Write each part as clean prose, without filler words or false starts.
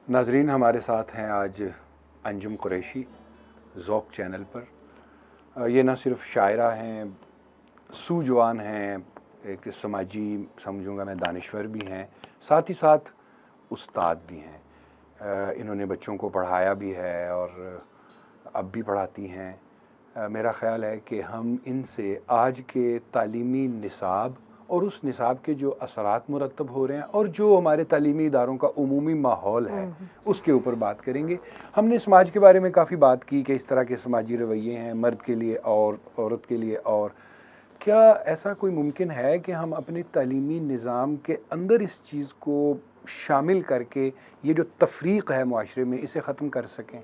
नाजरीन, हमारे साथ हैं आज अंजुम कुरैशी ज़ौक़ चैनल पर। ये न सिर्फ शायरा हैं, सूजवान हैं, एक समाजी समझूंगा मैं दानिश्वर भी हैं, साथ ही साथ उस्ताद भी हैं। इन्होंने बच्चों को पढ़ाया भी है और अब भी पढ़ाती हैं। मेरा ख़्याल है कि हम इनसे आज के तालीमी निसाब और उस निसाब के जो असरात मुरतब हो रहे हैं और जो हमारे तालीमी इदारों का उमूमी माहौल है उसके ऊपर बात करेंगे। हमने समाज के बारे में काफ़ी बात की कि इस तरह के समाजी रवैये हैं, मर्द के लिए और औरत के लिए, और क्या ऐसा कोई मुमकिन है कि हम अपने तालीमी निज़ाम के अंदर इस चीज़ को शामिल करके ये जो तफरीक है मुआशरे में, इसे ख़त्म कर सकें?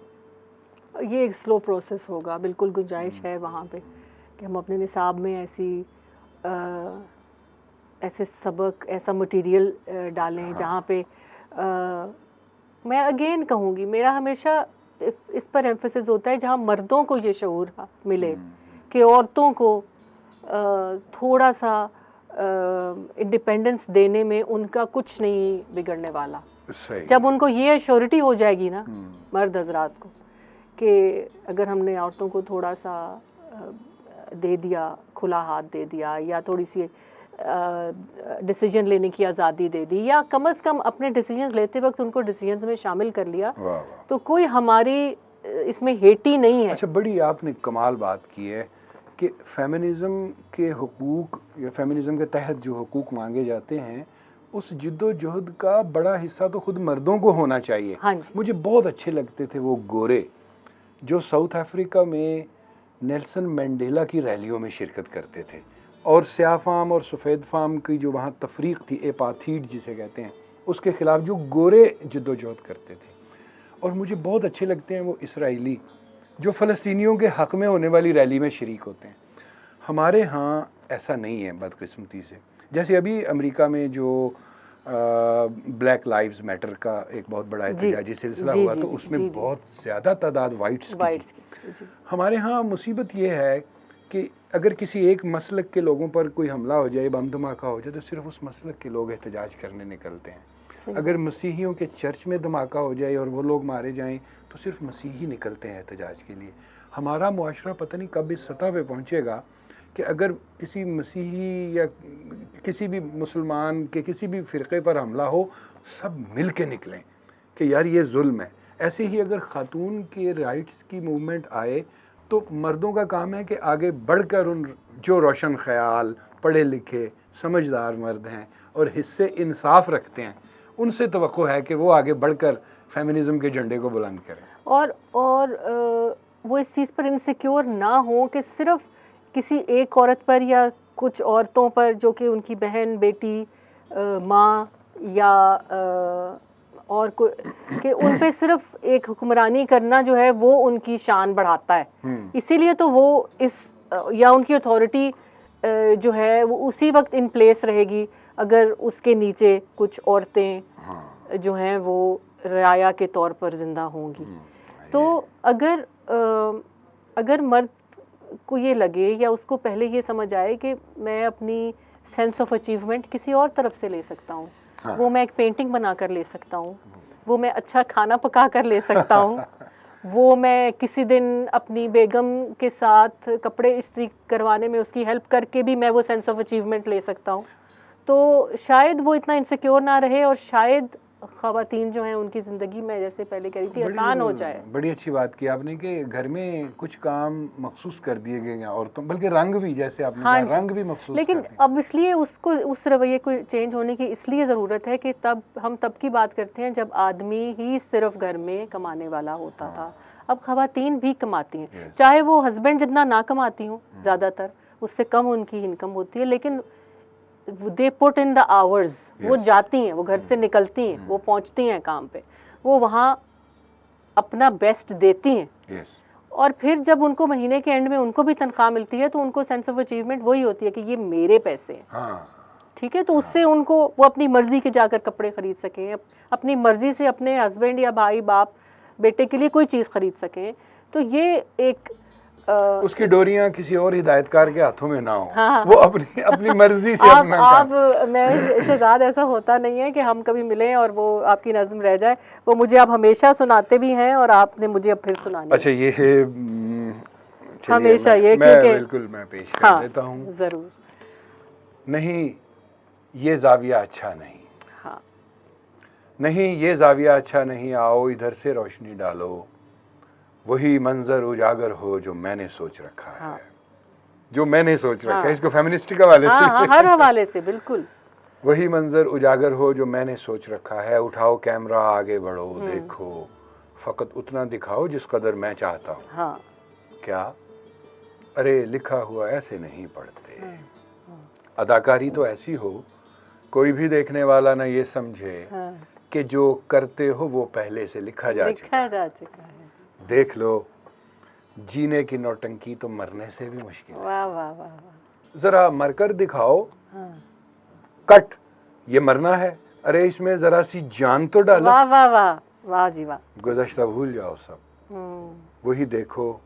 ये एक स्लो प्रोसेस होगा, बिल्कुल गुंजाइश है वहाँ पे कि हम अपने निसाब में ऐसे सबक, ऐसा मटेरियल डालें जहाँ पे मैं अगेन कहूँगी, मेरा हमेशा इस पर एम्फेसिस होता है जहाँ मर्दों को ये शऊर मिले कि औरतों को थोड़ा सा इंडिपेंडेंस देने में उनका कुछ नहीं बिगड़ने वाला। जब उनको ये एश्योरिटी हो जाएगी ना मर्द हजरात को कि अगर हमने औरतों को थोड़ा सा दे दिया, खुला हाथ दे दिया, या थोड़ी सी डिसीजन लेने की आज़ादी दे दी, या कम से कम अपने डिसीजन लेते वक्त उनको डिसीजंस में शामिल कर लिया, तो कोई हमारी इसमें हेटी नहीं है। अच्छा, बड़ी आपने कमाल बात की है कि फेमिनिज़म के हुकूक या फेमिनिज़म के तहत जो हुकूक मांगे जाते हैं उस जिद्दोजहद का बड़ा हिस्सा तो खुद मर्दों को होना चाहिए। हाँ जी। मुझे बहुत अच्छे लगते थे वो गोरे जो साउथ अफ्रीका में नेल्सन मंडेला की रैलियों में शिरकत करते थे, और स्याह फाम और सफ़ेद फाम की जो वहाँ तफरीक थी, एपाथीड जिसे कहते हैं, उसके ख़िलाफ़ जो गोरे जिद्दोजहद करते थे। और मुझे बहुत अच्छे लगते हैं वो इसराइली जो फ़लस्तीनियों के हक़ में होने वाली रैली में शरीक होते हैं। हमारे यहाँ ऐसा नहीं है बदकिस्मती से। जैसे अभी अमेरिका में जो ब्लैक लाइव्स मैटर का एक बहुत बड़ा एहतजाजी सिलसिला हुआ, तो उसमें बहुत ज़्यादा तादाद वाइट्स की थी। हमारे यहाँ मुसीबत ये है कि अगर किसी एक मसलक के लोगों पर कोई हमला हो जाए, बम धमाका हो जाए, तो सिर्फ उस मसलक के लोग एहतजाज करने निकलते हैं। अगर मसीहियों के चर्च में धमाका हो जाए और वो लोग मारे जाएं, तो सिर्फ मसीही निकलते हैं एहतजाज के लिए। हमारा मुआशरा पता नहीं कब इस सतह पे पहुँचेगा कि अगर किसी मसीही या किसी भी मुसलमान के किसी भी फ़िरक़े पर हमला हो, सब मिल के निकलें कि यार ये जुल्म है। ऐसे ही अगर ख़ातून के राइट्स की मूवमेंट आए तो मर्दों का काम है कि आगे बढ़कर उन जो रोशन ख़याल, पढ़े लिखे, समझदार मर्द हैं और हिस्से इंसाफ रखते हैं, उनसे तवक्को है कि वो आगे बढ़कर फेमिनिज़म के झंडे को बुलंद करें और वो इस चीज़ पर इनसिक्योर ना हो कि सिर्फ किसी एक औरत पर या कुछ औरतों पर जो कि उनकी बहन, बेटी, माँ या और कि उन पे सिर्फ एक हुक्मरानी करना जो है वो उनकी शान बढ़ाता है। इसीलिए तो वो या उनकी अथॉरिटी जो है वो उसी वक्त इन प्लेस रहेगी अगर उसके नीचे कुछ औरतें जो हैं वो राया के तौर पर ज़िंदा होंगी। तो अगर मर्द को ये लगे या उसको पहले ये समझ आए कि मैं अपनी सेंस ऑफ अचीवमेंट किसी और तरफ से ले सकता हूँ, वो मैं एक पेंटिंग बना कर ले सकता हूँ, वो मैं अच्छा खाना पका कर ले सकता हूँ, वो मैं किसी दिन अपनी बेगम के साथ कपड़े इस्त्री करवाने में उसकी हेल्प करके भी मैं वो सेंस ऑफ अचीवमेंट ले सकता हूँ, तो शायद वो इतना इनसिक्योर ना रहे और शायद ख़वातीन जो हैं उनकी ज़िंदगी में, जैसे पहले कह रही थी, आसान हो जाए। बड़ी अच्छी बात की आपने कि घर में कुछ काम मखसूस कर दिए गए हैं औरतों, बल्कि रंग भी, जैसे आपने कहा, रंग भी मखसूस। लेकिन अब इसलिए उसको उस रवैये को चेंज होने की इसलिए ज़रूरत है कि हम तब की बात करते हैं जब आदमी ही सिर्फ घर में कमाने वाला होता था। अब ख़वातीन भी कमाती हैं, चाहे वो हस्बैंड जितना ना कमाती हों, ज़्यादातर उससे कम उनकी इनकम होती है, लेकिन they put in the hours. वो जाती हैं, वो घर से निकलती हैं, वो पहुंचती हैं काम पे, वो वहाँ अपना बेस्ट देती हैं। और फिर जब उनको महीने के एंड में उनको भी तनख्वाह मिलती है तो उनको सेंस ऑफ अचीवमेंट वही होती है कि ये मेरे पैसे हैं। ठीक है, तो उससे उनको वो अपनी मर्जी के जाकर कपड़े खरीद सकें, अपनी मर्जी से अपने हस्बैंड या भाई बाप बेटे के लिए कोई चीज़ खरीद सकें। तो ये एक उसकी डोरियां किसी और हिदायतकार के हाथों में ना हो, हाँ, वो अपनी मर्जी से अपना आप मैं शहजाद ऐसा होता नहीं है कि हम कभी मिलें और वो आपकी नज़्म रह जाए, वो मुझे आप हमेशा सुनाते भी हैं और आपने मुझे अब फिर सुनानी है। अच्छा ये चलिए हमेशा ये मैं क्योंकि बिल्कुल मैं पेश कर हाँ, देता हूँ। ज़रूर। नहीं ये जाविया अच्छा नहीं, हाँ, नहीं ये जाविया अच्छा नहीं, आओ इधर से रोशनी डालो, वही मंजर उजागर हो जो मैंने सोच रखा है। हाँ, जो मैंने सोच रखा हाँ, है, इसको फेमिनिस्टिक हवाले हाँ, से हाँ, हर हवाले से बिल्कुल। वही मंजर उजागर हो जो मैंने सोच रखा है, उठाओ कैमरा आगे बढ़ो, देखो फकत उतना दिखाओ जिस कदर मैं चाहता हूँ। हाँ, क्या अरे लिखा हुआ ऐसे नहीं पढ़ते, अदाकारी तो ऐसी हो कोई भी देखने वाला ना ये समझे हाँ, कि जो करते हो वो पहले से लिखा जा चुका लिखा जा चुका है। है। देख लो जीने की नौटंकी तो मरने से भी मुश्किल है, वाह वाह वाह वाह। जरा मरकर दिखाओ, हाँ, कट ये मरना है, अरे इसमें जरा सी जान तो डालो। वाह वाह वाह, वाह जी वाह। गुज़श्ता भूल जाओ सब, वही देखो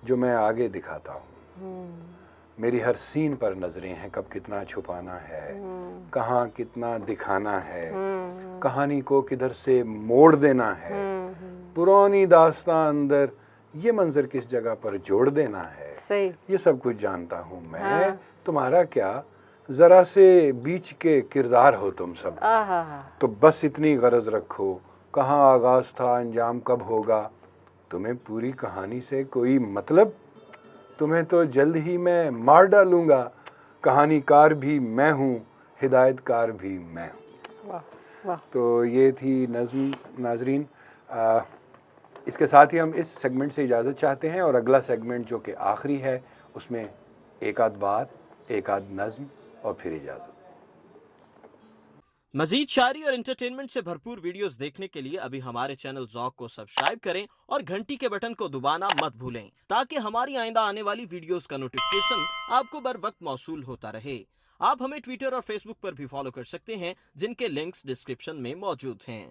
जो मैं आगे दिखाता हूँ। मेरी हर सीन पर नजरें हैं, कब कितना छुपाना है, कहाँ कितना दिखाना है, कहानी को किधर से मोड़ देना है, पुरानी दास्तां अंदर ये मंजर किस जगह पर जोड़ देना है, सही। ये सब कुछ जानता हूँ मैं। हाँ। तुम्हारा क्या, जरा से बीच के किरदार हो तुम सब, तो बस इतनी गरज रखो, कहाँ आगाज था अंजाम कब होगा, तुम्हें पूरी कहानी से कोई मतलब, तुम्हें तो जल्द ही मैं मार डालूंगा, कहानीकार भी मैं हूँ, हिदायतकार भी मैं हूँ। वाह वाह। तो ये थी नज़्म नाजरीन। इसके साथ ही हम इस सेगमेंट से इजाज़त चाहते हैं और अगला सेगमेंट जो कि आखिरी है उसमें एक आध बात, एक आध नज़्म और फिर इजाज़त। मजीद शायरी और एंटरटेनमेंट से भरपूर वीडियोस देखने के लिए अभी हमारे चैनल ज़ौक़ को सब्सक्राइब करें और घंटी के बटन को दबाना मत भूलें, ताकि हमारी आइंदा आने वाली वीडियोस का नोटिफिकेशन आपको बर वक्त मौसूल होता रहे। आप हमें ट्विटर और फेसबुक पर भी फॉलो कर सकते हैं, जिनके लिंक्स डिस्क्रिप्शन में मौजूद हैं।